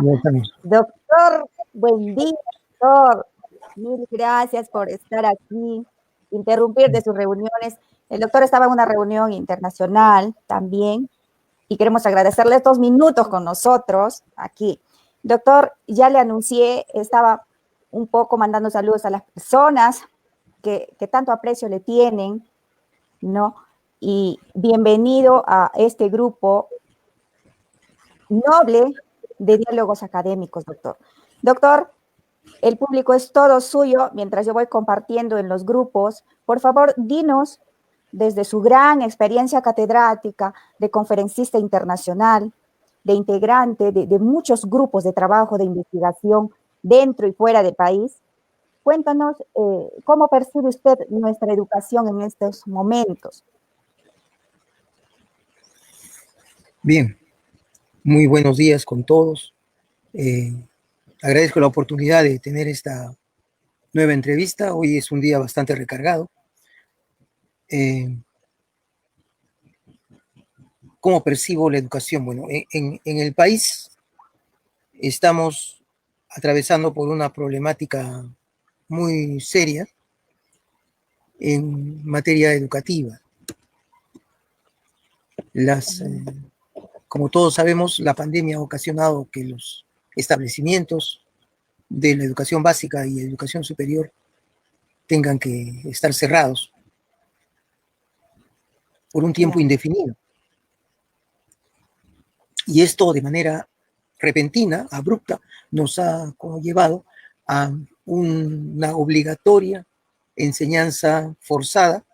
Yo también. Doctor, buen día, doctor. Mil gracias por estar aquí, interrumpir de sus reuniones. El doctor estaba en una reunión internacional también y queremos agradecerle estos minutos con nosotros aquí. Doctor, ya le anuncié, estaba un poco mandando saludos a las personas que tanto aprecio le tienen, ¿no? Y bienvenido a este grupo noble de diálogos académicos, doctor. Doctor, el público es todo suyo mientras yo voy compartiendo en los grupos. Por favor, dinos desde su gran experiencia catedrática, de conferencista internacional, de integrante de muchos grupos de trabajo, de investigación dentro y fuera del país. Cuéntanos cómo percibe usted nuestra educación en estos momentos. Bien, muy buenos días con todos. Agradezco la oportunidad de tener esta nueva entrevista. Hoy es un día bastante recargado. ¿Cómo percibo la educación? Bueno, en el país estamos atravesando por una problemática muy seria en materia educativa. Como todos sabemos, la pandemia ha ocasionado que los establecimientos de la educación básica y educación superior tengan que estar cerrados por un tiempo indefinido. Y esto de manera repentina, abrupta, nos ha llevado a una obligatoria enseñanza forzada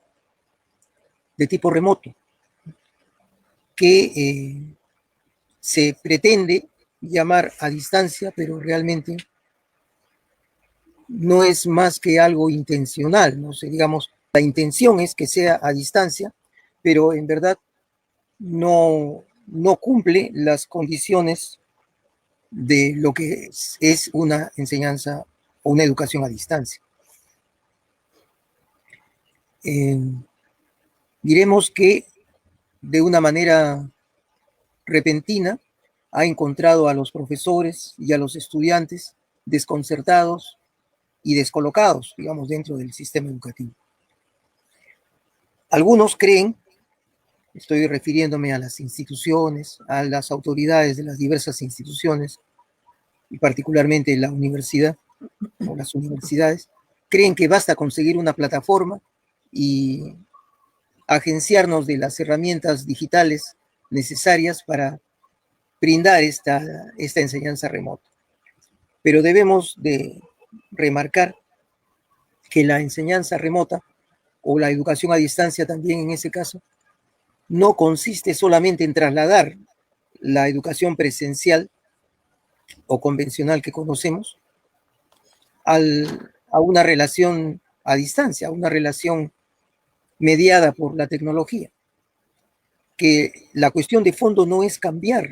de tipo remoto, que se pretende llamar a distancia, pero realmente no es más que algo intencional, no sé, digamos, la intención es que sea a distancia, pero en verdad no cumple las condiciones de lo que es una enseñanza o una educación a distancia. Diremos que de una manera repentina ha encontrado a los profesores y a los estudiantes desconcertados y descolocados, digamos, dentro del sistema educativo. Algunos creen, estoy refiriéndome a las instituciones, a las autoridades de las diversas instituciones, y particularmente la universidad o las universidades, creen que basta conseguir una plataforma y agenciarnos de las herramientas digitales necesarias para brindar esta enseñanza remota. Pero debemos de remarcar que la enseñanza remota o la educación a distancia también en ese caso no consiste solamente en trasladar la educación presencial o convencional que conocemos a una relación a distancia, a una relación mediada por la tecnología. Que la cuestión de fondo no es cambiar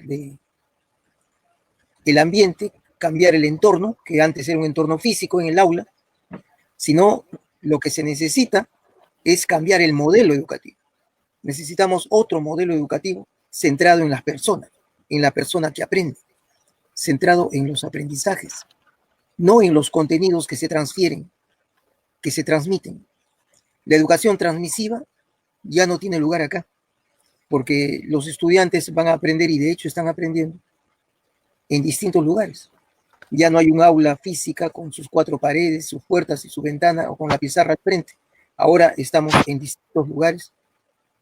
el ambiente, cambiar el entorno, que antes era un entorno físico en el aula, sino lo que se necesita es cambiar el modelo educativo. Necesitamos otro modelo educativo centrado en las personas, en la persona que aprende, centrado en los aprendizajes, no en los contenidos que se transfieren, que se transmiten. La educación transmisiva ya no tiene lugar acá, porque los estudiantes van a aprender, y de hecho están aprendiendo, en distintos lugares. Ya no hay un aula física con sus cuatro paredes, sus puertas y su ventana, o con la pizarra al frente. Ahora estamos en distintos lugares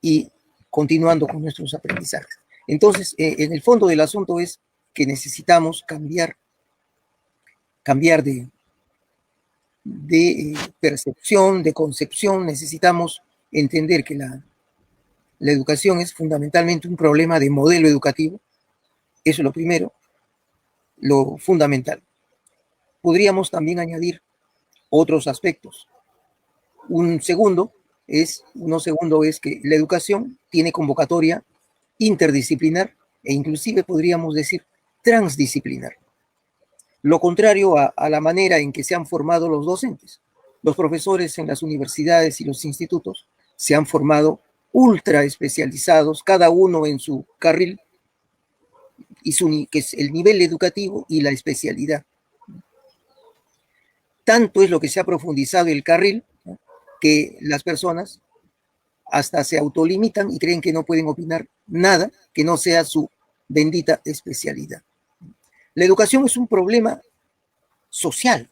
y continuando con nuestros aprendizajes. Entonces, en el fondo del asunto es que necesitamos cambiar de percepción, de concepción. Necesitamos entender que la educación es fundamentalmente un problema de modelo educativo. Eso es lo primero, lo fundamental. Podríamos también añadir otros aspectos. Uno segundo es que la educación tiene convocatoria interdisciplinar e inclusive podríamos decir transdisciplinar. Lo contrario a la manera en que se han formado los docentes. Los profesores en las universidades y los institutos se han formado ultra especializados, cada uno en su carril, que es el nivel educativo y la especialidad. Tanto es lo que se ha profundizado el carril, ¿no?, que las personas hasta se autolimitan y creen que no pueden opinar nada que no sea su bendita especialidad. La educación es un problema social,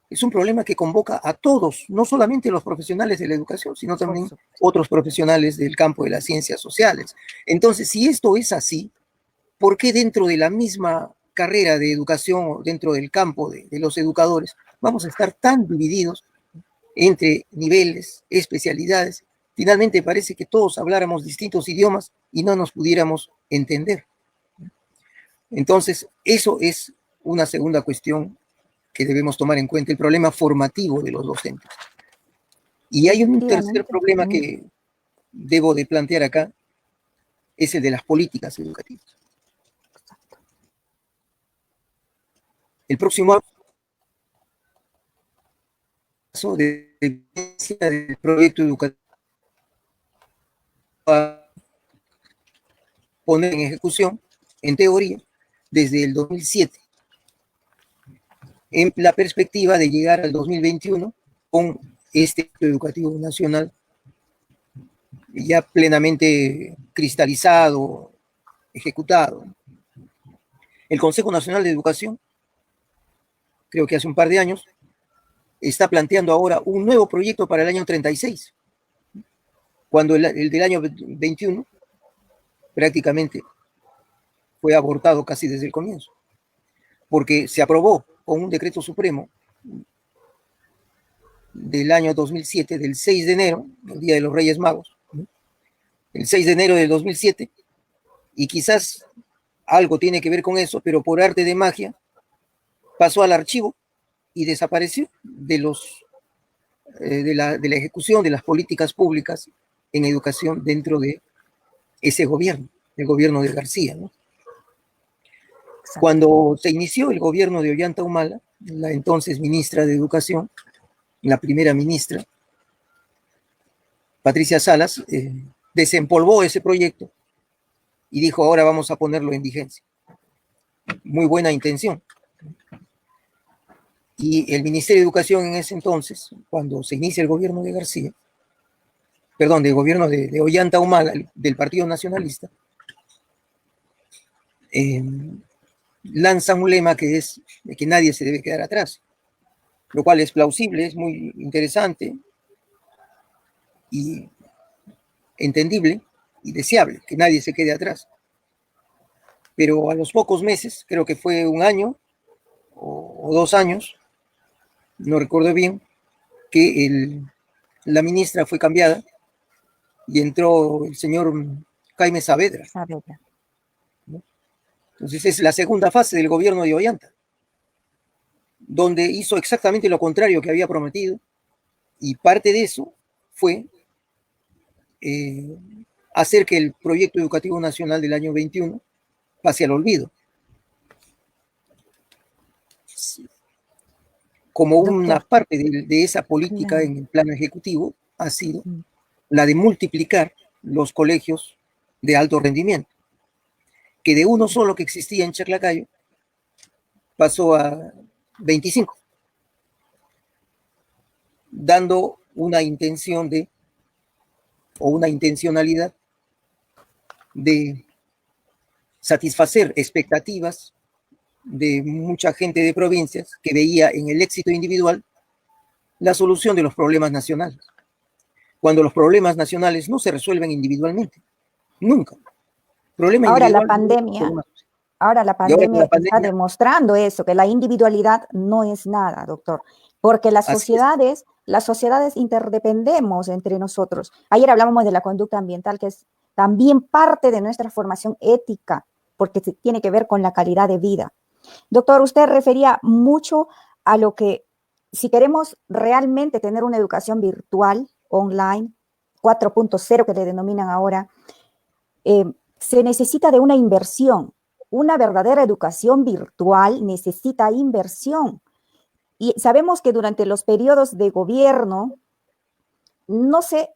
es un problema que convoca a todos, no solamente los profesionales de la educación, sino también otros profesionales del campo de las ciencias sociales. Entonces, si esto es así, ¿por qué dentro de la misma carrera de educación o dentro del campo de los educadores vamos a estar tan divididos entre niveles, especialidades? Finalmente parece que todos habláramos distintos idiomas y no nos pudiéramos entender. Entonces, eso es una segunda cuestión que debemos tomar en cuenta, el problema formativo de los docentes. Y hay un tercer problema que debo de plantear acá, es el de las políticas educativas. El próximo paso de del proyecto educativo a poner en ejecución, en teoría, desde el 2007, en la perspectiva de llegar al 2021 con este educativo nacional ya plenamente cristalizado, ejecutado. El Consejo Nacional de Educación, creo que hace un par de años, está planteando ahora un nuevo proyecto para el año 36, cuando el del año 21 prácticamente fue abortado casi desde el comienzo, porque se aprobó con un decreto supremo del año 2007, del 6 de enero, el Día de los Reyes Magos, el 6 de enero del 2007, y quizás algo tiene que ver con eso, pero por arte de magia pasó al archivo y desapareció de la ejecución de las políticas públicas en educación dentro de ese gobierno, el gobierno de García, ¿no? Cuando se inició el gobierno de Ollanta Humala, la entonces ministra de Educación, la primera ministra, Patricia Salas, desempolvó ese proyecto y dijo, ahora vamos a ponerlo en vigencia. Muy buena intención. Y el Ministerio de Educación en ese entonces, cuando se inicia el gobierno de García, perdón, del gobierno de Ollanta Humala, del Partido Nacionalista, lanza un lema que es de que nadie se debe quedar atrás, lo cual es plausible, es muy interesante y entendible y deseable, que nadie se quede atrás. Pero a los pocos meses, creo que fue un año o 2 años, no recuerdo bien, que la ministra fue cambiada y entró el señor Jaime Saavedra. ¿No? Entonces es la segunda fase del gobierno de Ollanta, donde hizo exactamente lo contrario que había prometido, y parte de eso fue hacer que el proyecto educativo nacional del año 21 pase al olvido. Como una parte de esa política en el plano ejecutivo ha sido la de multiplicar los colegios de alto rendimiento, que de uno solo que existía en Chaclacayo pasó a 25, dando una intención o una intencionalidad de satisfacer expectativas de mucha gente de provincias que veía en el éxito individual la solución de los problemas nacionales, cuando los problemas nacionales no se resuelven individualmente, nunca. Problema Ahora la individual. pandemia está demostrando eso, que la individualidad no es nada, doctor, porque las sociedades interdependemos entre nosotros. Ayer hablábamos de la conducta ambiental, que es también parte de nuestra formación ética, porque tiene que ver con la calidad de vida. Doctor, usted refería mucho a lo que, si queremos realmente tener una educación virtual, online, 4.0 que le denominan ahora, se necesita de una inversión. Una verdadera educación virtual necesita inversión. Y sabemos que durante los periodos de gobierno no se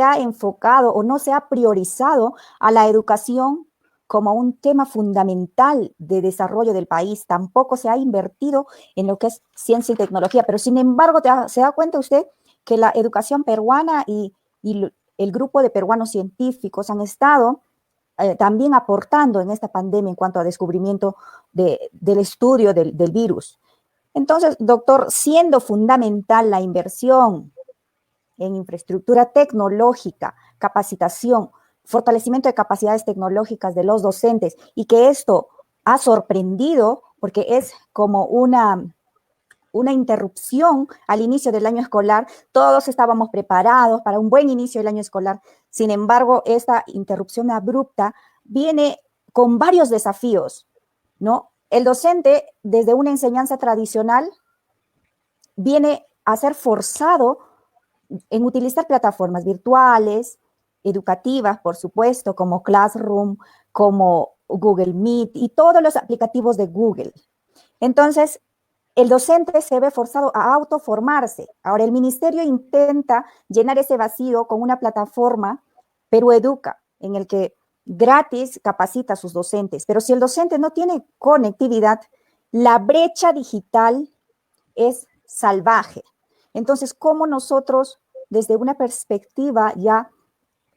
ha enfocado o no se ha priorizado a la educación como un tema fundamental de desarrollo del país. Tampoco se ha invertido en lo que es ciencia y tecnología, pero sin embargo, ¿se da cuenta usted que la educación peruana y el grupo de peruanos científicos han estado también aportando en esta pandemia en cuanto a descubrimiento del estudio del virus? Entonces, doctor, siendo fundamental la inversión en infraestructura tecnológica, capacitación, fortalecimiento de capacidades tecnológicas de los docentes, y que esto ha sorprendido porque es como una interrupción al inicio del año escolar. Todos estábamos preparados para un buen inicio del año escolar. Sin embargo, esta interrupción abrupta viene con varios desafíos, ¿no? El docente, desde una enseñanza tradicional, viene a ser forzado en utilizar plataformas virtuales, educativas, por supuesto, como Classroom, como Google Meet y todos los aplicativos de Google. Entonces, el docente se ve forzado a autoformarse. Ahora, el ministerio intenta llenar ese vacío con una plataforma, Perú Educa, en el que gratis capacita a sus docentes. Pero si el docente no tiene conectividad, la brecha digital es salvaje. Entonces, ¿cómo nosotros, desde una perspectiva ya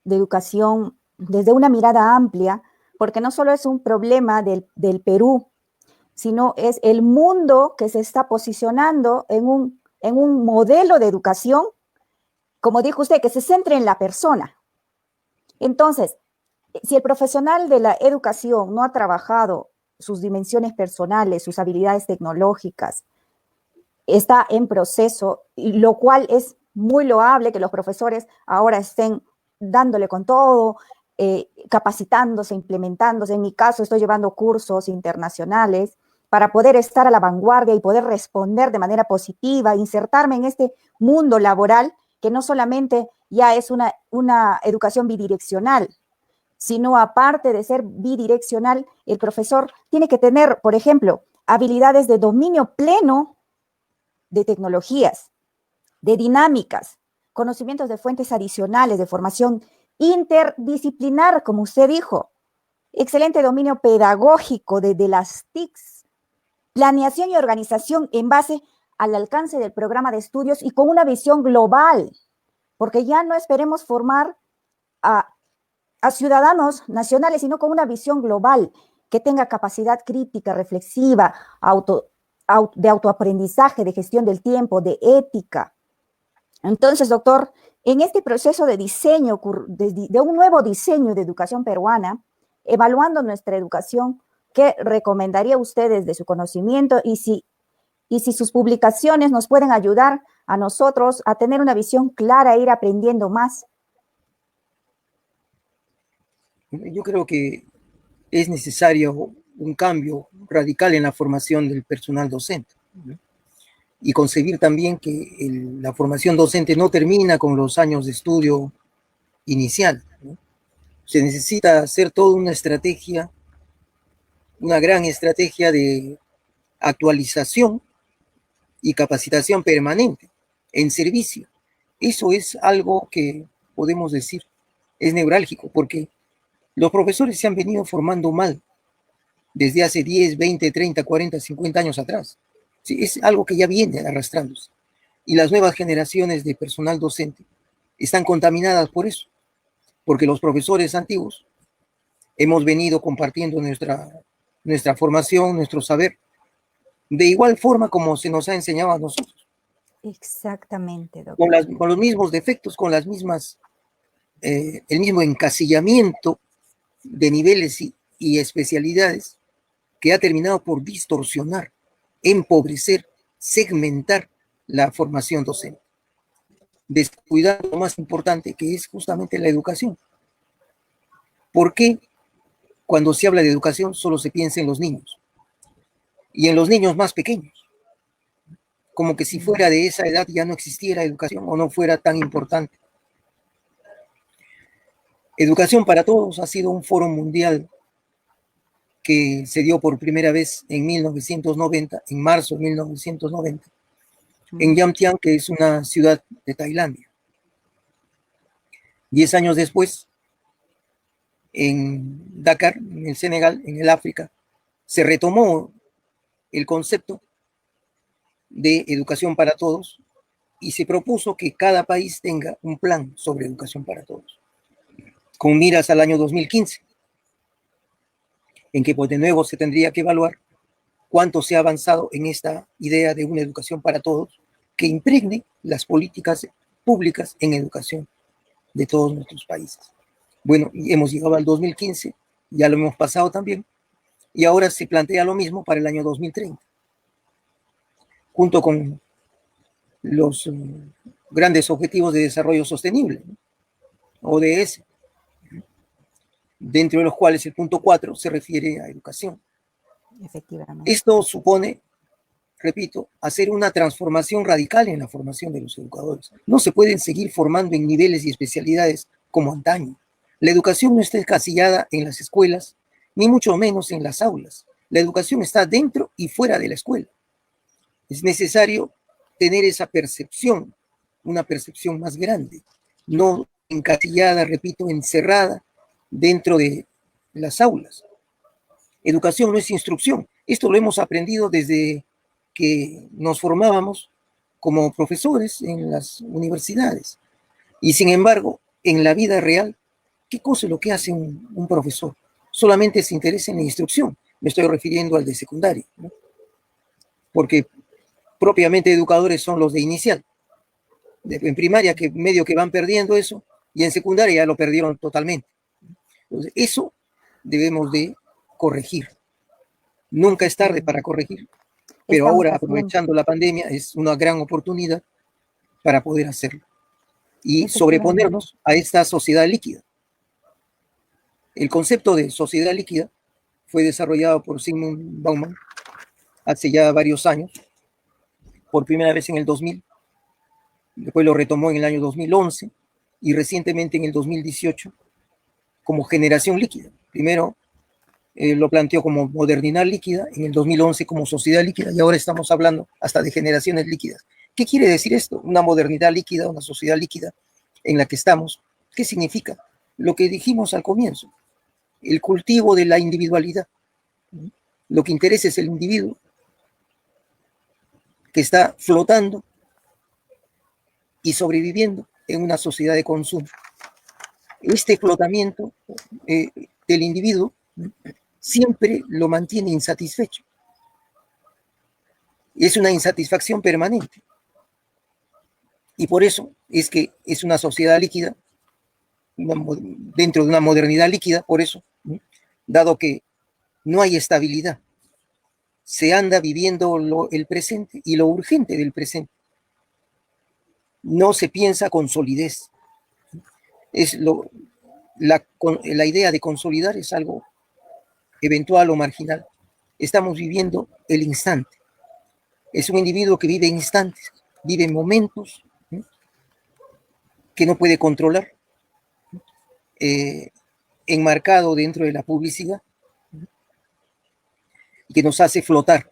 de educación, desde una mirada amplia, porque no solo es un problema del Perú, sino es el mundo que se está posicionando en un modelo de educación, como dijo usted, que se centre en la persona? Entonces, si el profesional de la educación no ha trabajado sus dimensiones personales, sus habilidades tecnológicas, está en proceso, lo cual es muy loable que los profesores ahora estén dándole con todo, capacitándose, implementándose. En mi caso, estoy llevando cursos internacionales para poder estar a la vanguardia y poder responder de manera positiva, insertarme en este mundo laboral que no solamente ya es una educación bidireccional, sino aparte de ser bidireccional, el profesor tiene que tener, por ejemplo, habilidades de dominio pleno de tecnologías, de dinámicas, conocimientos de fuentes adicionales, de formación interdisciplinar, como usted dijo, excelente dominio pedagógico de las TICs, planeación y organización en base al alcance del programa de estudios y con una visión global, porque ya no esperemos formar a ciudadanos nacionales, sino con una visión global, que tenga capacidad crítica, reflexiva, de autoaprendizaje, de gestión del tiempo, de ética. Entonces, doctor, en este proceso de diseño, de un nuevo diseño de educación peruana, evaluando nuestra educación, ¿qué recomendaría usted desde su conocimiento y si sus publicaciones nos pueden ayudar a nosotros a tener una visión clara e ir aprendiendo más? Yo creo que es necesario un cambio radical en la formación del personal docente, ¿no? Y concebir también que la formación docente no termina con los años de estudio inicial, ¿no? Se necesita hacer toda una estrategia, una gran estrategia de actualización y capacitación permanente en servicio. Eso es algo que podemos decir es neurálgico, porque los profesores se han venido formando mal desde hace 10, 20, 30, 40, 50 años atrás. Sí, es algo que ya viene arrastrándose. Y las nuevas generaciones de personal docente están contaminadas por eso, porque los profesores antiguos hemos venido compartiendo nuestra formación, nuestro saber, de igual forma como se nos ha enseñado a nosotros. Exactamente, doctor. Con los mismos defectos, con las mismas, el mismo encasillamiento de niveles y especialidades que ha terminado por distorsionar, empobrecer, segmentar la formación docente, descuidando lo más importante, que es justamente la educación. ¿Por qué cuando se habla de educación solo se piensa en los niños? Y en los niños más pequeños, como que si fuera de esa edad ya no existiera educación o no fuera tan importante. Educación para Todos ha sido un foro mundial que se dio por primera vez en 1990, en marzo de 1990, en Yamtian, que es una ciudad de Tailandia. 10 años después, en Dakar, en el Senegal, en el África, se retomó el concepto de educación para todos y se propuso que cada país tenga un plan sobre educación para todos, con miras al año 2015, en que pues de nuevo se tendría que evaluar cuánto se ha avanzado en esta idea de una educación para todos que impregne las políticas públicas en educación de todos nuestros países. Bueno, y hemos llegado al 2015, ya lo hemos pasado también, y ahora se plantea lo mismo para el año 2030, junto con los grandes objetivos de desarrollo sostenible, ¿no? ODS, dentro de los cuales el punto 4 se refiere a educación. Efectivamente. Esto supone, repito, hacer una transformación radical en la formación de los educadores. No se pueden seguir formando en niveles y especialidades como antaño. La educación no está encasillada en las escuelas, ni mucho menos en las aulas. La educación está dentro y fuera de la escuela. Es necesario tener esa percepción, una percepción más grande, no encasillada, repito, encerrada dentro de las aulas. Educación no es instrucción. Esto lo hemos aprendido desde que nos formábamos como profesores en las universidades. Y sin embargo, en la vida real, ¿qué cosa es lo que hace un profesor? Solamente se interesa en la instrucción. Me estoy refiriendo al de secundaria, ¿no? Porque propiamente educadores son los de inicial. En primaria, que medio que van perdiendo eso, y en secundaria ya lo perdieron totalmente. Entonces, eso debemos de corregir. Nunca es tarde para corregir, pero Estamos ahora, haciendo. aprovechando la pandemia, es una gran oportunidad para poder hacerlo y Efectivamente. sobreponernos a esta sociedad líquida. El concepto de sociedad líquida fue desarrollado por Zygmunt Bauman hace ya varios años, por primera vez en el 2000, después lo retomó en el año 2011 y recientemente en el 2018 como generación líquida. Primero lo planteó como modernidad líquida, en el 2011 como sociedad líquida y ahora estamos hablando hasta de generaciones líquidas. ¿Qué quiere decir esto? Una modernidad líquida, una sociedad líquida en la que estamos. ¿Qué significa? Lo que dijimos al comienzo, el cultivo de la individualidad. Lo que interesa es el individuo que está flotando y sobreviviendo en una sociedad de consumo. Este flotamiento del individuo siempre lo mantiene insatisfecho. Es una insatisfacción permanente. Y por eso es que es una sociedad líquida, dentro de una modernidad líquida, por eso, dado que no hay estabilidad, se anda viviendo el presente y lo urgente del presente. No se piensa con solidez. La idea de consolidar es algo eventual o marginal. Estamos viviendo el instante. Es un individuo que vive instantes, vive momentos, ¿no?, que no puede controlar, enmarcado dentro de la publicidad, ¿no?, y que nos hace flotar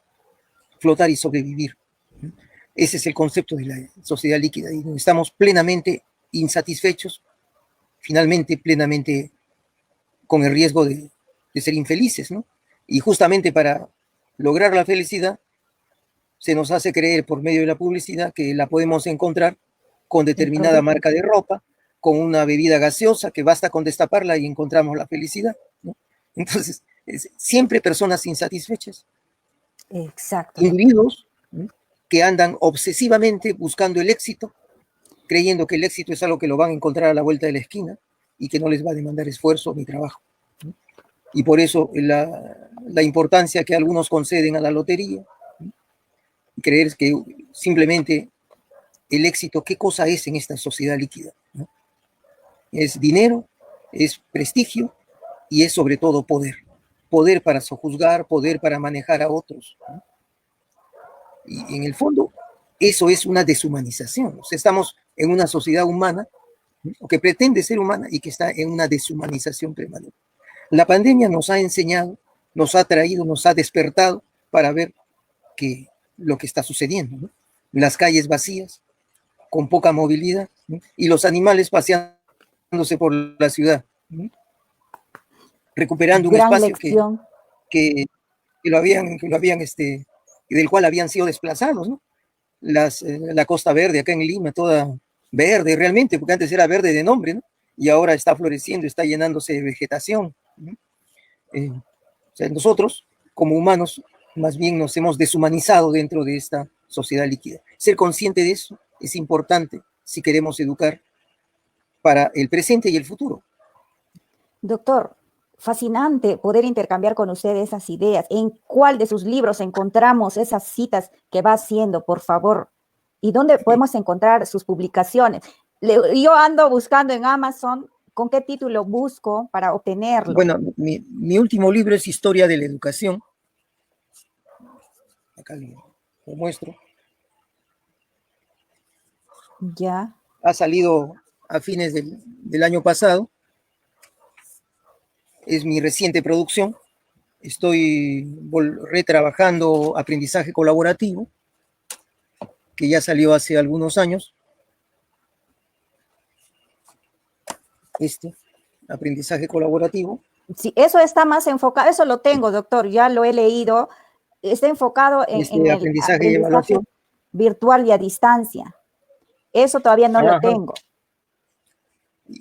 y sobrevivir, ¿no? Ese es el concepto de la sociedad líquida, y estamos plenamente insatisfechos, finalmente plenamente con el riesgo de ser infelices, ¿no? Y justamente para lograr la felicidad se nos hace creer por medio de la publicidad que la podemos encontrar con determinada marca de ropa, con una bebida gaseosa que basta con destaparla y encontramos la felicidad, ¿no? Entonces, siempre personas insatisfechas. Exacto. Individuos, ¿no?, que andan obsesivamente buscando el éxito, creyendo que el éxito es algo que lo van a encontrar a la vuelta de la esquina y que no les va a demandar esfuerzo ni trabajo, ¿no? Y por eso la importancia que algunos conceden a la lotería, ¿no?, creer que simplemente el éxito, ¿qué cosa es en esta sociedad líquida, ¿no? Es dinero, es prestigio y es sobre todo poder. Poder para sojuzgar, poder para manejar a otros, ¿no? Y en el fondo, eso es una deshumanización. O sea, estamos en una sociedad humana, ¿no?, o que pretende ser humana y que está en una deshumanización permanente. La pandemia nos ha enseñado, nos ha traído, nos ha despertado para ver lo que está sucediendo, ¿no? Las calles vacías, con poca movilidad, ¿no?, y los animales paseándose por la ciudad, ¿no? recuperando un Gran espacio lección. que lo habían, del cual habían sido desplazados, ¿no? La Costa Verde acá en Lima, toda verde realmente, porque antes era verde de nombre, ¿no? Y ahora está floreciendo, está llenándose de vegetación, ¿no? O sea, nosotros, como humanos, más bien nos hemos deshumanizado dentro de esta sociedad líquida. Ser consciente de eso es importante si queremos educar para el presente y el futuro. Doctor, fascinante poder intercambiar con usted esas ideas. ¿En cuál de sus libros encontramos esas citas que va haciendo, por favor? ¿Y dónde podemos encontrar sus publicaciones? Yo ando buscando en Amazon, ¿con qué título busco para obtenerlo? Bueno, mi último libro es Historia de la Educación. Acá lo muestro. Ya. Ha salido a fines del año pasado. Es mi reciente producción. Estoy retrabajando aprendizaje colaborativo, que ya salió hace algunos años. Aprendizaje colaborativo. Sí, eso está más enfocado, eso lo tengo, doctor, ya lo he leído. Está enfocado en el Aprendizaje y aprendizaje evaluación. virtual y a distancia. Eso todavía no lo tengo.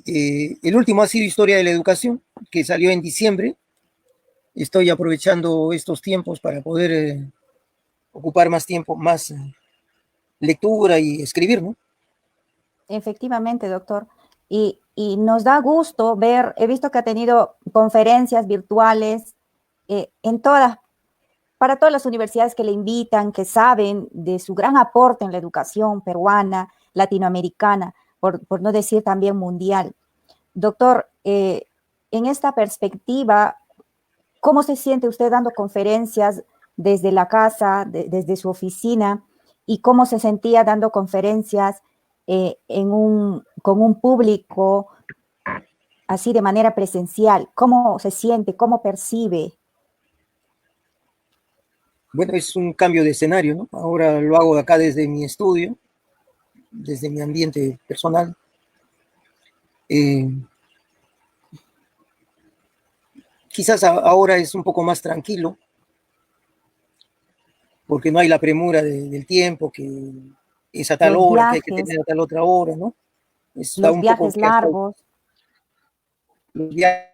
El último ha sido Historia de la Educación, que salió en diciembre. Estoy aprovechando estos tiempos para poder ocupar más tiempo, más lectura y escribir, ¿no? Efectivamente, doctor. Y nos da gusto ver, he visto que ha tenido conferencias virtuales para todas las universidades que le invitan, que saben de su gran aporte en la educación peruana, latinoamericana, por no decir también mundial. Doctor, en esta perspectiva, ¿cómo se siente usted dando conferencias desde la casa, desde su oficina? ¿Y cómo se sentía dando conferencias con un público así de manera presencial? ¿Cómo se siente? ¿Cómo percibe? Bueno, es un cambio de escenario, ¿no? Ahora lo hago acá desde mi estudio, desde mi ambiente personal. Quizás ahora es un poco más tranquilo, porque no hay la premura del tiempo, que es a tal Los hora, que hay que viajes, tener a tal otra hora, ¿no? Está los un poco viajes que hasta largos. los viajes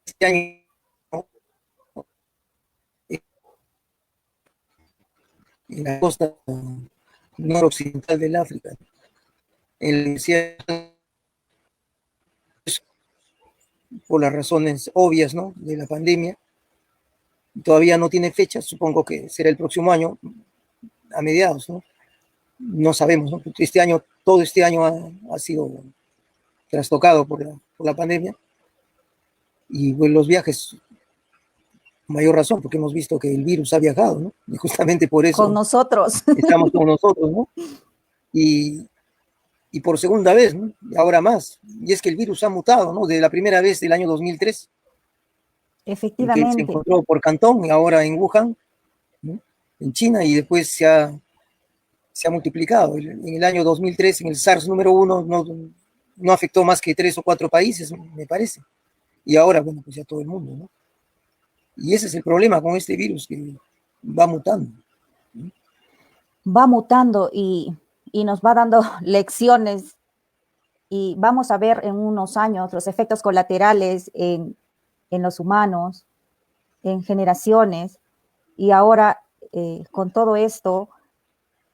este año, ¿no? En la costa noroccidental del África, en la por las razones obvias, ¿no?, de la pandemia. Todavía no tiene fecha, supongo que será el próximo año, a mediados, ¿no? No sabemos, ¿no? Todo este año ha sido trastocado por la pandemia. Y pues, los viajes, mayor razón, porque hemos visto que el virus ha viajado, ¿no? Y justamente por Con eso nosotros. estamos con nosotros, ¿no? Y por segunda vez, ¿no? Y ahora más. Y es que el virus ha mutado, ¿no? De la primera vez del año 2003, en que se Efectivamente. encontró por Cantón y ahora en Wuhan, ¿no?, en China, y después se ha multiplicado. En el año 2003, en el SARS número 1, no afectó más que 3 o 4 países, me parece. Y ahora, bueno, pues ya todo el mundo, ¿no? Y ese es el problema con este virus, que va mutando, ¿no? Va mutando y nos va dando lecciones, y vamos a ver en unos años los efectos colaterales en los humanos, en generaciones, y ahora con todo esto,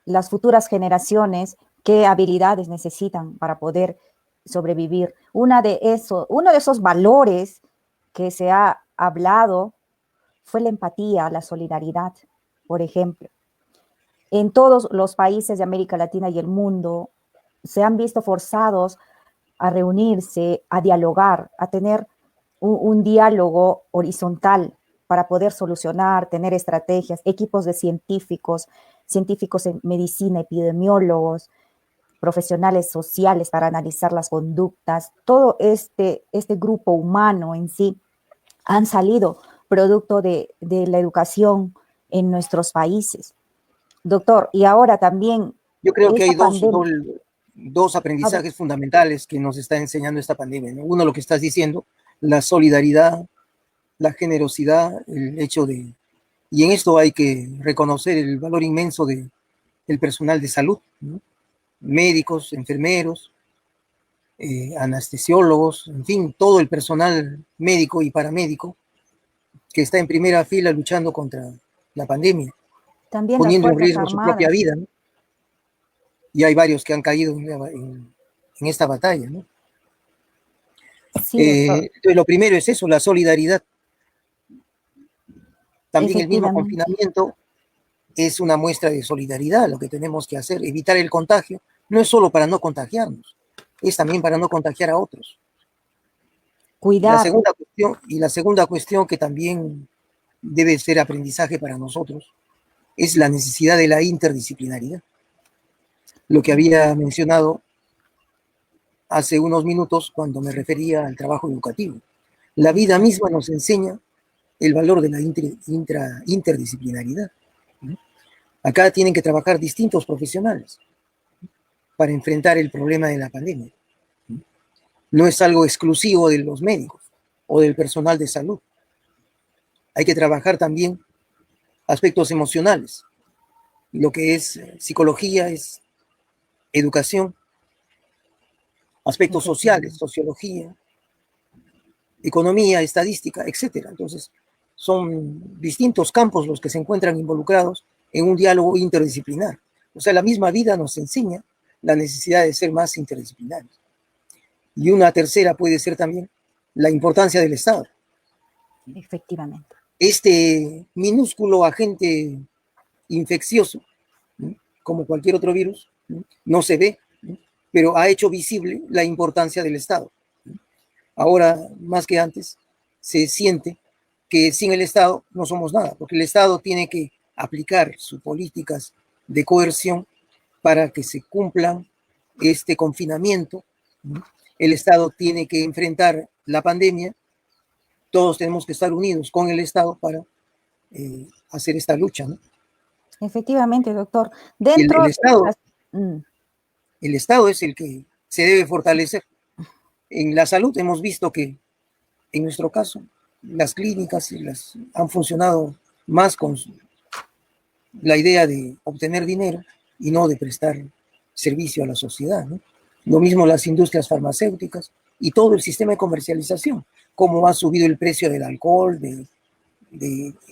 las futuras generaciones, qué habilidades necesitan para poder sobrevivir. Uno de esos valores que se ha hablado fue la empatía, la solidaridad, por ejemplo. En todos los países de América Latina y el mundo se han visto forzados a reunirse, a dialogar, a tener un diálogo horizontal para poder solucionar, tener estrategias, equipos de científicos en medicina, epidemiólogos, profesionales sociales para analizar las conductas. Todo este grupo humano en sí han salido producto de la educación en nuestros países. Doctor, y ahora también Yo creo que esta hay pandemia. dos aprendizajes fundamentales que nos está enseñando esta pandemia, ¿no? Uno, lo que estás diciendo, la solidaridad, la generosidad, el hecho de... Y en esto hay que reconocer el valor inmenso del personal de salud, ¿no? Médicos, enfermeros, anestesiólogos, en fin, todo el personal médico y paramédico que está en primera fila luchando contra la pandemia, También las poniendo en Fuerzas riesgo su propia Armadas. vida, ¿no? Y hay varios que han caído en esta batalla, ¿no? Sí, doctor. Entonces, lo primero es eso, la solidaridad. También el mismo Efectivamente. confinamiento es una muestra de solidaridad, lo que tenemos que hacer, evitar el contagio, no es solo para no contagiarnos, es también para no contagiar a otros. Cuidar. La segunda cuestión que también debe ser aprendizaje para nosotros es la necesidad de la interdisciplinaridad. Lo que había mencionado hace unos minutos cuando me refería al trabajo educativo. La vida Exacto. misma nos enseña el valor de la interdisciplinaridad. Acá tienen que trabajar distintos profesionales para enfrentar el problema de la pandemia. No es algo exclusivo de los médicos o del personal de salud. Hay que trabajar también aspectos emocionales. Lo que es psicología es educación, aspectos sociales, Efectivamente. sociología, economía, estadística, etcétera. Entonces, son distintos campos los que se encuentran involucrados en un diálogo interdisciplinar. O sea, la misma vida nos enseña la necesidad de ser más interdisciplinarios. Y una tercera puede ser también la importancia del Estado. Efectivamente. Este minúsculo agente infeccioso, como cualquier otro virus, no se ve, pero ha hecho visible la importancia del Estado. Ahora, más que antes, se siente que sin el Estado no somos nada, porque el Estado tiene que aplicar sus políticas de coerción para que se cumplan este confinamiento. El Estado tiene que enfrentar la pandemia, todos tenemos que estar unidos con el Estado para hacer esta lucha, ¿no? Efectivamente, doctor. El, Dentro el, de Estado, las... Mm, el Estado es el que se debe fortalecer. En la salud hemos visto que, en nuestro caso, las clínicas han funcionado más con la idea de obtener dinero y no de prestar servicio a la sociedad, ¿no? Lo mismo las industrias farmacéuticas y todo el sistema de comercialización, cómo ha subido el precio del alcohol, de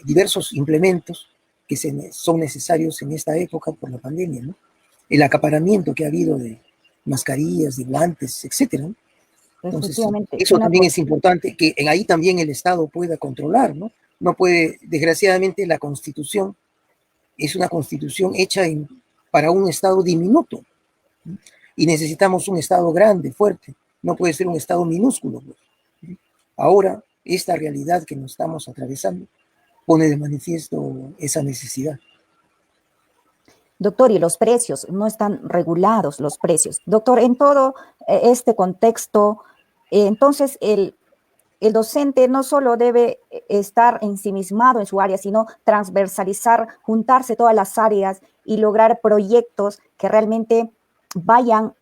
diversos implementos que son necesarios en esta época por la pandemia, ¿no? El acaparamiento que ha habido de mascarillas, de guantes, etcétera, ¿no? Entonces, efectivamente, eso también es importante, que en ahí también el Estado pueda controlar, ¿no? No puede, desgraciadamente, la Constitución es una Constitución hecha para un Estado diminuto, ¿no? Y necesitamos un Estado grande, fuerte, no puede ser un Estado minúsculo, pues. Ahora, esta realidad que nos estamos atravesando pone de manifiesto esa necesidad. doctor, y los precios, no están regulados los precios. Doctor, en todo este contexto, entonces el docente no solo debe estar ensimismado en su área, sino transversalizar, juntarse todas las áreas y lograr proyectos que realmente vayan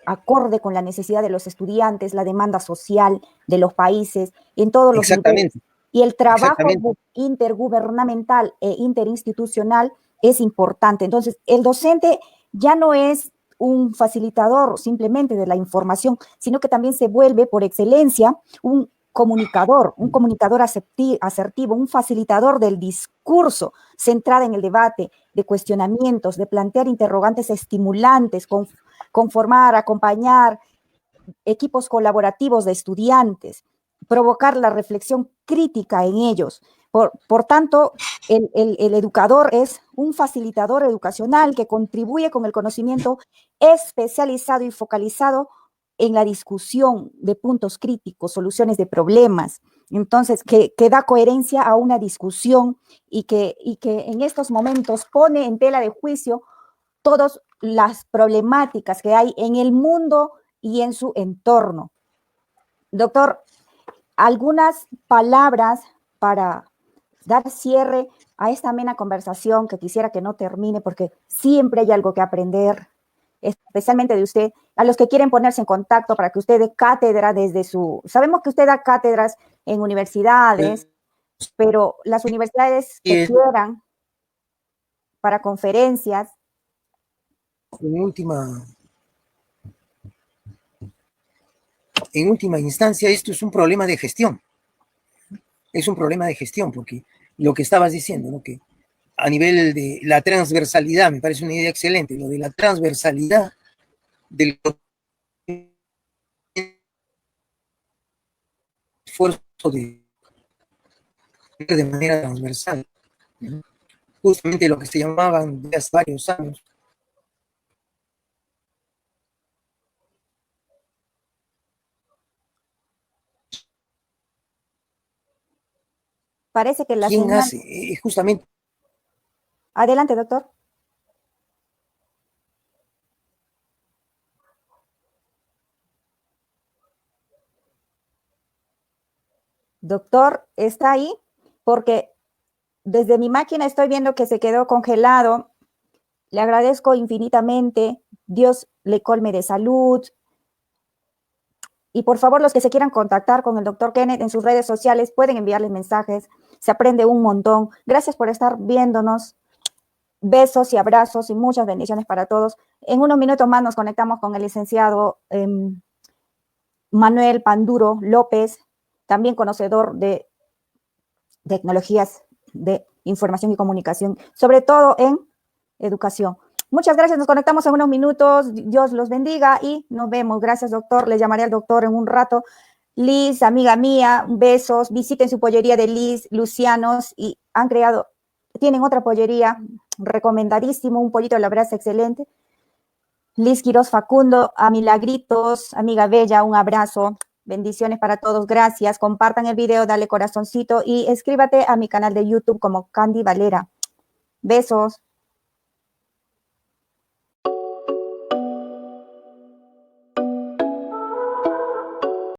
acorde con la necesidad de los estudiantes, la demanda social de los países en todos los niveles. Exactamente, Y el trabajo exactamente. intergubernamental e interinstitucional es importante. Entonces, el docente ya no es un facilitador simplemente de la información, sino que también se vuelve por excelencia un comunicador asertivo, un facilitador del discurso centrado en el debate, de cuestionamientos, de plantear interrogantes estimulantes, conformar, acompañar equipos colaborativos de estudiantes, provocar la reflexión crítica en ellos. Por tanto, el educador es un facilitador educacional que contribuye con el conocimiento especializado y focalizado en la discusión de puntos críticos, soluciones de problemas. Entonces, que da coherencia a una discusión y que en estos momentos pone en tela de juicio todas las problemáticas que hay en el mundo y en su entorno. Doctor, algunas palabras para dar cierre a esta amena conversación que quisiera que no termine porque siempre hay algo que aprender especialmente de usted, a los que quieren ponerse en contacto para que usted dé cátedra desde su... Sabemos que usted da cátedras en universidades, pero las universidades que quieran para conferencias. En última instancia, esto es un problema de gestión. Es un problema de gestión, porque lo que estabas diciendo, ¿no? Que a nivel de la transversalidad, me parece una idea excelente, lo de la transversalidad del esfuerzo de manera transversal, ¿no? Justamente lo que se llamaban de hace varios años. Parece que la ¿Quién señal... hace? Justamente. Adelante, doctor. Doctor, ¿está ahí? Porque desde mi máquina estoy viendo que se quedó congelado. Le agradezco infinitamente. Dios le colme de salud. Y por favor, los que se quieran contactar con el doctor Kenneth en sus redes sociales pueden enviarles mensajes. Se aprende un montón. Gracias por estar viéndonos. Besos y abrazos y muchas bendiciones para todos. En unos minutos más nos conectamos con el licenciado Manuel Panduro López, también conocedor de tecnologías de información y comunicación, sobre todo en educación. Muchas gracias, nos conectamos en unos minutos, Dios los bendiga y nos vemos. Gracias, doctor, le llamaré al doctor en un rato. Liz, amiga mía, besos, visiten su pollería de Liz, Lucianos, y tienen otra pollería, recomendadísimo, un pollito a la brasa excelente. Liz Quiroz Facundo, a Milagritos, amiga bella, un abrazo. Bendiciones para todos, gracias. Compartan el video, dale corazoncito y escríbete a mi canal de YouTube como Candy Valera. Besos.